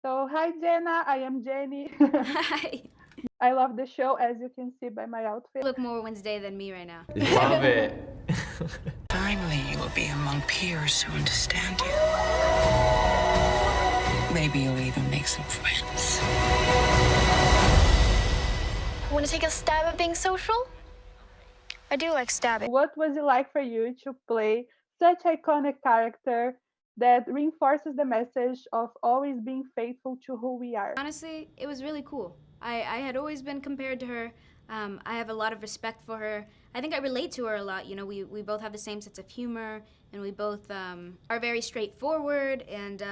So, hi Jenna, I am Jenny. Hi. I love the show, as you can see by my outfit. Look more Wednesday than me right now. Love it. Finally, you will be among peers who understand you. Maybe you'll even make some friends. Want to take a stab at being social? I do like stabbing. What was it like for you to play such iconic character that reinforces the message of always being faithful to who we are? Honestly, it was really cool. I had always been compared to her. I have a lot of respect for her. I think I relate to her a lot. You know, we both have the same sense of humor, and we both are very straightforward, and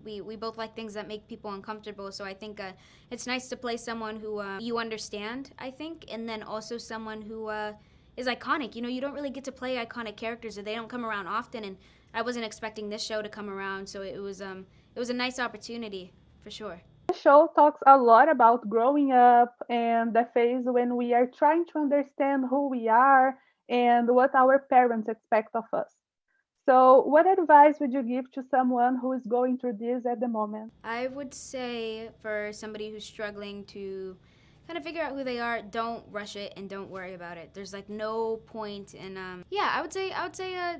we both like things that make people uncomfortable. So I think it's nice to play someone who you understand, I think, and then also someone who is iconic. You know, you don't really get to play iconic characters, or they don't come around often, and I wasn't expecting this show to come around, so it was a nice opportunity, for sure. The show talks a lot about growing up and the phase when we are trying to understand who we are and what our parents expect of us. So, what advice would you give to someone who is going through this at the moment? I would say for somebody who's struggling to kind of figure out who they are, don't rush it and don't worry about it. There's like no point in yeah, I would say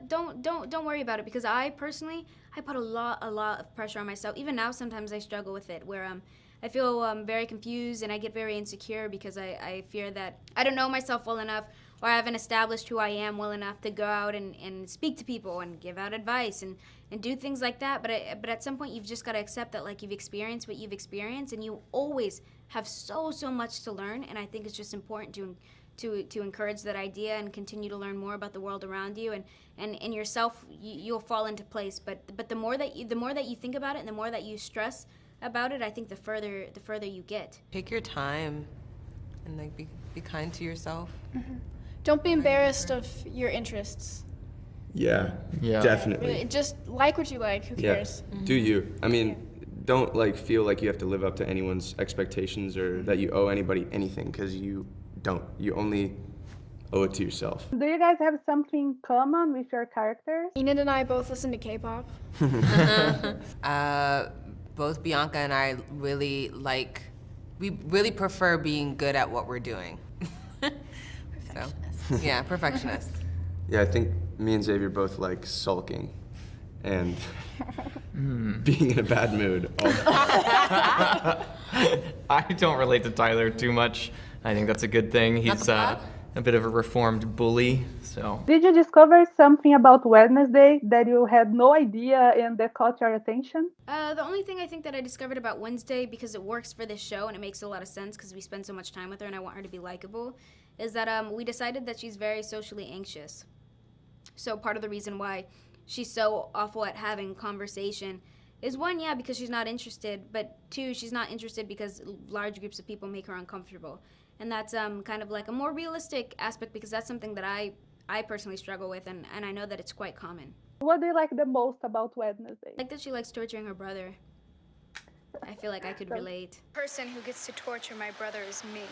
don't worry about it, because I personally I put a lot of pressure on myself. Even now sometimes I struggle with it, where I feel very confused and I get very insecure because I fear that I don't know myself well enough, or I haven't established who I am well enough to go out and speak to people and give out advice and do things like that. But at some point you've just got to accept that, like, you've experienced what you've experienced, and you always have so much to learn. And I think it's just important to encourage that idea and continue to learn more about the world around you, and yourself. You'll fall into place. But the more that you think about it and the more that you stress about it, I think the further you get. Take your time and like be kind to yourself. Don't be embarrassed of your interests. Yeah, Yeah. definitely. Really, just like what you like. Who Yeah, cares? do you. I mean, don't like feel like you have to live up to anyone's expectations or that you owe anybody anything, because you don't. You only owe it to yourself. Do you guys have something in common with your characters? Enid and I both listen to K-pop. Both Bianca and I we really prefer being good at what we're doing. So, yeah, perfectionists. Yeah, I think me and Xavier both like sulking and being in a bad mood all the time. I don't relate to Tyler too much. I think that's a good thing. He's a bit of a reformed bully, so. Did you discover something about Wednesday that you had no idea and that caught your attention? The only thing I think that I discovered about Wednesday, because it works for this show and it makes a lot of sense because we spend so much time with her and I want her to be likable, is that we decided that she's very socially anxious. So part of the reason why she's so awful at having conversation is, one, yeah, because she's not interested, but two, she's not interested because large groups of people make her uncomfortable. And that's kind of like a more realistic aspect, because that's something that I personally struggle with, and I know that it's quite common. What do you like the most about Wednesday? I like that she likes torturing her brother. I feel like I could relate. The person who gets to torture my brother is me.